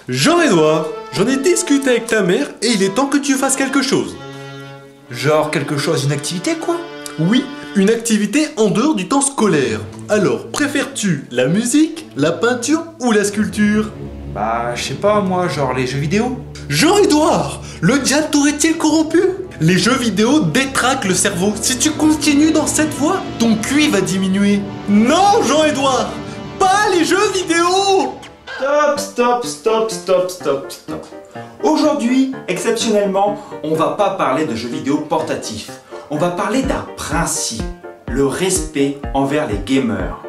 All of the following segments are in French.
Jean-Edouard, j'en ai discuté avec ta mère et il est temps que tu fasses quelque chose. Genre quelque chose, une activité quoi? Oui, une activité en dehors du temps scolaire. Alors, préfères-tu la musique, la peinture ou la sculpture? Bah, je sais pas moi, genre les jeux vidéo. Jean-Edouard, le diable t'aurait-il corrompu? Les jeux vidéo détraquent le cerveau. Si tu continues dans cette voie, ton QI va diminuer. Non, Jean-Edouard, pas les jeux vidéo! Stop. Aujourd'hui, exceptionnellement, on va pas parler de jeux vidéo portatifs. On va parler d'un principe, le respect envers les gamers.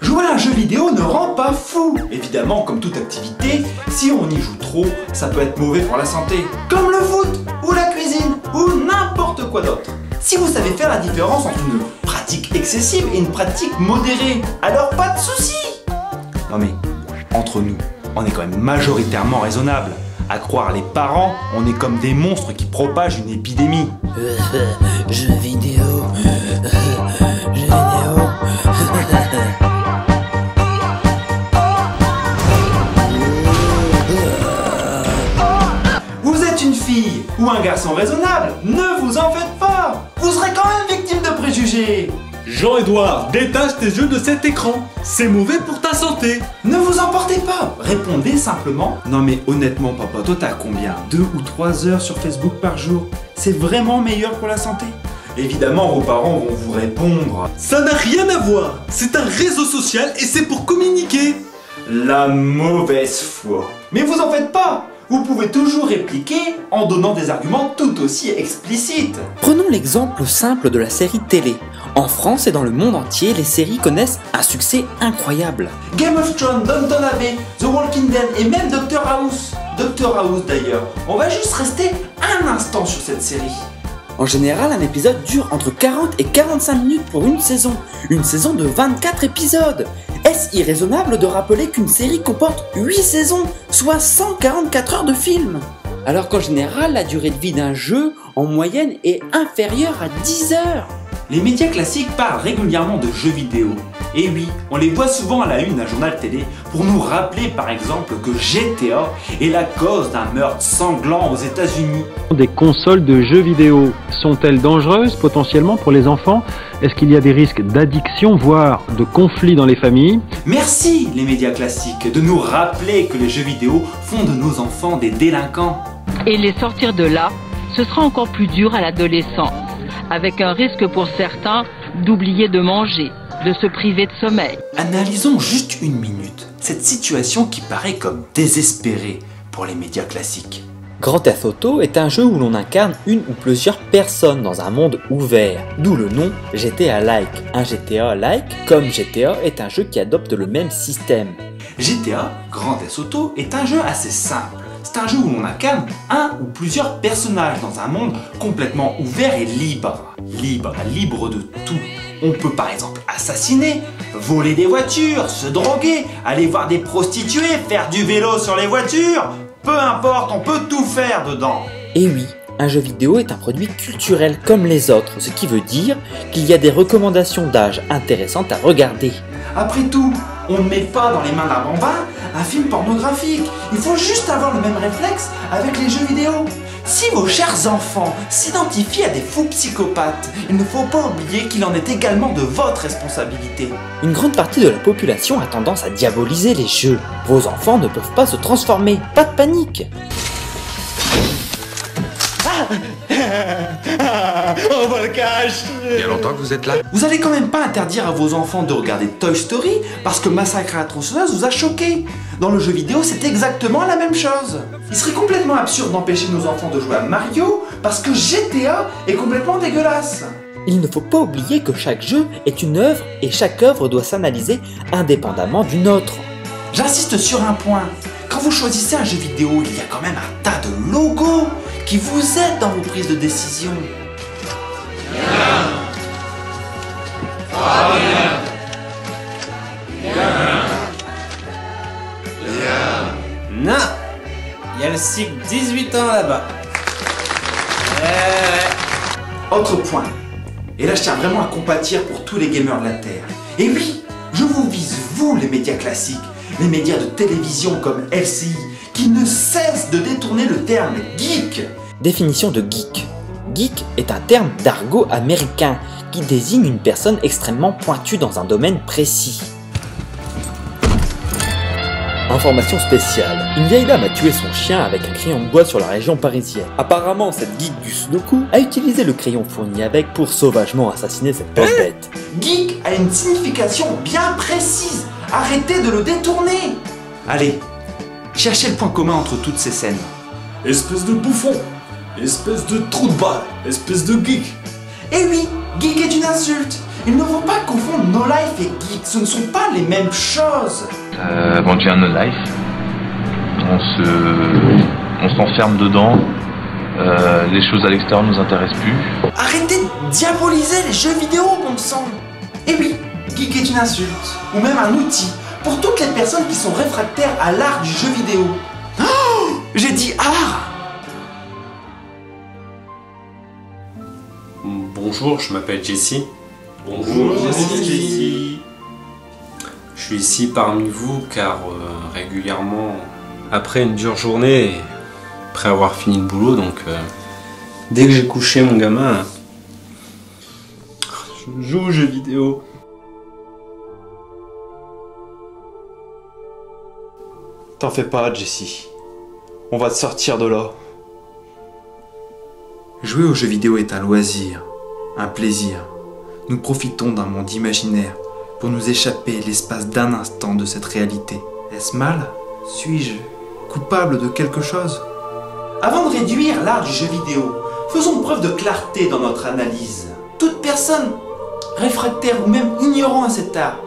Jouer à un jeu vidéo ne rend pas fou. Évidemment, comme toute activité, si on y joue trop, ça peut être mauvais pour la santé. Comme le foot, ou la cuisine, ou n'importe quoi d'autre. Si vous savez faire la différence entre une pratique excessive et une pratique modérée, alors pas de soucis. Non mais, entre nous, on est quand même majoritairement raisonnable. À croire les parents, on est comme des monstres qui propagent une épidémie. Jeux vidéo. Jeux vidéo. Vous êtes une fille ou un garçon raisonnable, ne vous en faites pas. Vous serez quand même victime de préjugés. Jean-Edouard, détache tes yeux de cet écran. C'est mauvais pour ta santé. Ne vous emportez pas. Répondez simplement. Non mais honnêtement papa, toi t'as combien? 2 ou 3 heures sur Facebook par jour? C'est vraiment meilleur pour la santé? Évidemment vos parents vont vous répondre. Ça n'a rien à voir. C'est un réseau social et c'est pour communiquer. La mauvaise foi. Mais vous en faites pas. Vous pouvez toujours répliquer en donnant des arguments tout aussi explicites. Prenons l'exemple simple de la série télé. En France et dans le monde entier, les séries connaissent un succès incroyable. Game of Thrones, Downton Abbey, The Walking Dead et même Dr House. Dr House d'ailleurs. On va juste rester un instant sur cette série. En général, un épisode dure entre 40 et 45 minutes pour une saison de 24 épisodes. Est-ce irraisonnable de rappeler qu'une série comporte 8 saisons, soit 144 heures de film? Alors qu'en général, la durée de vie d'un jeu, en moyenne, est inférieure à 10 heures. Les médias classiques parlent régulièrement de jeux vidéo. Et oui, on les voit souvent à la une d'un journal télé pour nous rappeler par exemple que GTA est la cause d'un meurtre sanglant aux États-Unis. Des consoles de jeux vidéo sont-elles dangereuses potentiellement pour les enfants? Est-ce qu'il y a des risques d'addiction, voire de conflits dans les familles? Merci les médias classiques de nous rappeler que les jeux vidéo font de nos enfants des délinquants. Et les sortir de là, ce sera encore plus dur à l'adolescence, avec un risque pour certains d'oublier de manger, de se priver de sommeil. Analysons juste une minute cette situation qui paraît comme désespérée pour les médias classiques. Grand Theft Auto est un jeu où l'on incarne une ou plusieurs personnes dans un monde ouvert, d'où le nom GTA-like. Un GTA-like, comme GTA, est un jeu qui adopte le même système. GTA, Grand Theft Auto, est un jeu assez simple. C'est un jeu où l'on incarne un ou plusieurs personnages dans un monde complètement ouvert et libre. Libre de tout. On peut par exemple assassiner, voler des voitures, se droguer, aller voir des prostituées, faire du vélo sur les voitures. Peu importe, on peut tout faire dedans. Et oui, un jeu vidéo est un produit culturel comme les autres, ce qui veut dire qu'il y a des recommandations d'âge intéressantes à regarder. Après tout, on ne met pas dans les mains d'un bambin un film pornographique. Il faut juste avoir le même réflexe avec les jeux vidéo. Si vos chers enfants s'identifient à des fous psychopathes, il ne faut pas oublier qu'il en est également de votre responsabilité. Une grande partie de la population a tendance à diaboliser les jeux. Vos enfants ne peuvent pas se transformer, pas de panique. On va le cacher. Il y a longtemps que vous êtes là? Vous allez quand même pas interdire à vos enfants de regarder Toy Story parce que Massacre à la tronçonneuse vous a choqué. Dans le jeu vidéo, c'est exactement la même chose. Il serait complètement absurde d'empêcher nos enfants de jouer à Mario parce que GTA est complètement dégueulasse. Il ne faut pas oublier que chaque jeu est une œuvre et chaque œuvre doit s'analyser indépendamment d'une autre. J'insiste sur un point. Quand vous choisissez un jeu vidéo, il y a quand même un tas de logos qui vous aident dans vos prises de décision. Non, il y a le cycle 18 ans là-bas. Autre point, et là je tiens vraiment à compatir pour tous les gamers de la Terre. Et oui, je vous vise vous les médias classiques, les médias de télévision comme LCI, qui ne cesse de détourner le terme geek. Définition de geek. Geek est un terme d'argot américain qui désigne une personne extrêmement pointue dans un domaine précis. Information spéciale. Une vieille dame a tué son chien avec un crayon de bois sur la région parisienne. Apparemment, cette geek du Sudoku a utilisé le crayon fourni avec pour sauvagement assassiner cette pauvre bête. Geek a une signification bien précise. Arrêtez de le détourner. Allez, cherchez le point commun entre toutes ces scènes. Espèce de bouffon, espèce de trou de balle, espèce de geek. Eh oui, geek est une insulte. Il ne faut pas confondre No Life et geek, ce ne sont pas les mêmes choses. Bon, tu as No Life. On s'enferme dedans. Les choses à l'extérieur nous intéressent plus. Arrêtez de diaboliser les jeux vidéo, bon sang. Eh oui, geek est une insulte, ou même un outil, pour toutes les personnes qui sont réfractaires à l'art du jeu vidéo. Oh, j'ai dit art. Bonjour, je m'appelle Jesse. Bonjour, Jesse. Je suis ici parmi vous car régulièrement, après une dure journée, après avoir fini le boulot, donc dès que j'ai couché mon gamin, je joue aux jeux vidéo. T'en fais pas, Jesse. On va te sortir de là. Jouer aux jeux vidéo est un loisir, un plaisir. Nous profitons d'un monde imaginaire pour nous échapper l'espace d'un instant de cette réalité. Est-ce mal? Suis-je coupable de quelque chose? Avant de réduire l'art du jeu vidéo, faisons preuve de clarté dans notre analyse. Toute personne réfractaire ou même ignorant à cet art,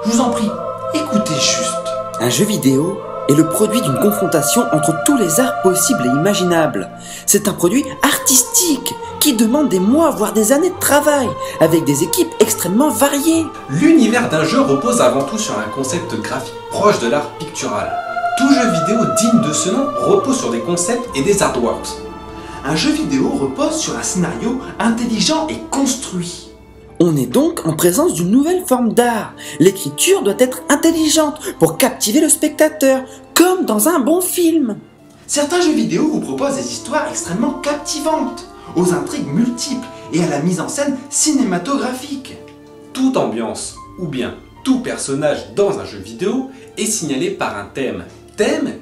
je vous en prie, écoutez juste. Un jeu vidéo est le produit d'une confrontation entre tous les arts possibles et imaginables. C'est un produit artistique qui demande des mois voire des années de travail avec des équipes extrêmement variées. L'univers d'un jeu repose avant tout sur un concept graphique proche de l'art pictural. Tout jeu vidéo digne de ce nom repose sur des concepts et des artworks. Un jeu vidéo repose sur un scénario intelligent et construit. On est donc en présence d'une nouvelle forme d'art. L'écriture doit être intelligente pour captiver le spectateur, comme dans un bon film. Certains jeux vidéo vous proposent des histoires extrêmement captivantes, aux intrigues multiples et à la mise en scène cinématographique. Toute ambiance, ou bien tout personnage dans un jeu vidéo est signalé par un thème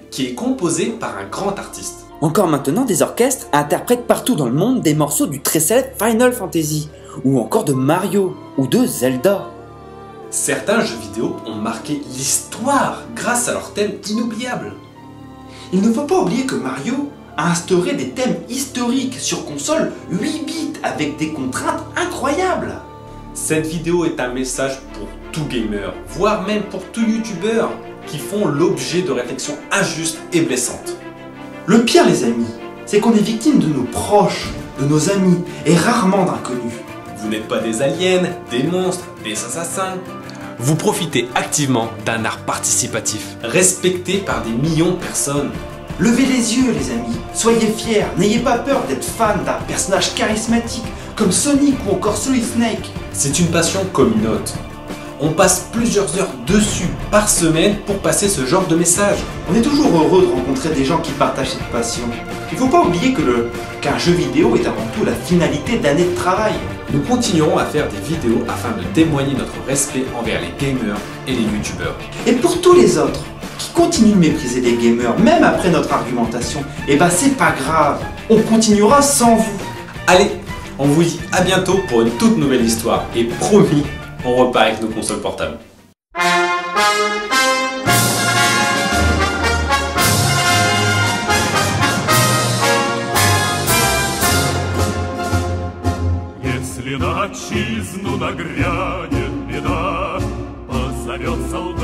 qui est composé par un grand artiste. Encore maintenant, des orchestres interprètent partout dans le monde des morceaux du très célèbre Final Fantasy, ou encore de Mario, ou de Zelda. Certains jeux vidéo ont marqué l'histoire grâce à leurs thèmes inoubliables. Il ne faut pas oublier que Mario a instauré des thèmes historiques sur console 8 bits avec des contraintes incroyables. Cette vidéo est un message pour tout gamer, voire même pour tout youtubeur qui font l'objet de réflexions injustes et blessantes. Le pire, les amis, c'est qu'on est victime de nos proches, de nos amis et rarement d'inconnus. Vous n'êtes pas des aliens, des monstres, des assassins. Vous profitez activement d'un art participatif, respecté par des millions de personnes. Levez les yeux, les amis, soyez fiers, n'ayez pas peur d'être fan d'un personnage charismatique comme Sonic ou encore Solid Snake. C'est une passion comme une autre. On passe plusieurs heures dessus par semaine pour passer ce genre de message. On est toujours heureux de rencontrer des gens qui partagent cette passion. Il ne faut pas oublier qu'un jeu vidéo est avant tout la finalité d'années de travail. Nous continuerons à faire des vidéos afin de témoigner notre respect envers les gamers et les youtubeurs. Et pour tous les autres qui continuent de mépriser les gamers, même après notre argumentation, eh ben c'est pas grave, on continuera sans vous. Allez, on vous dit à bientôt pour une toute nouvelle histoire et promis, on repart avec nos consoles portables. Если на отчизну нагрянет беда, позовет солдат.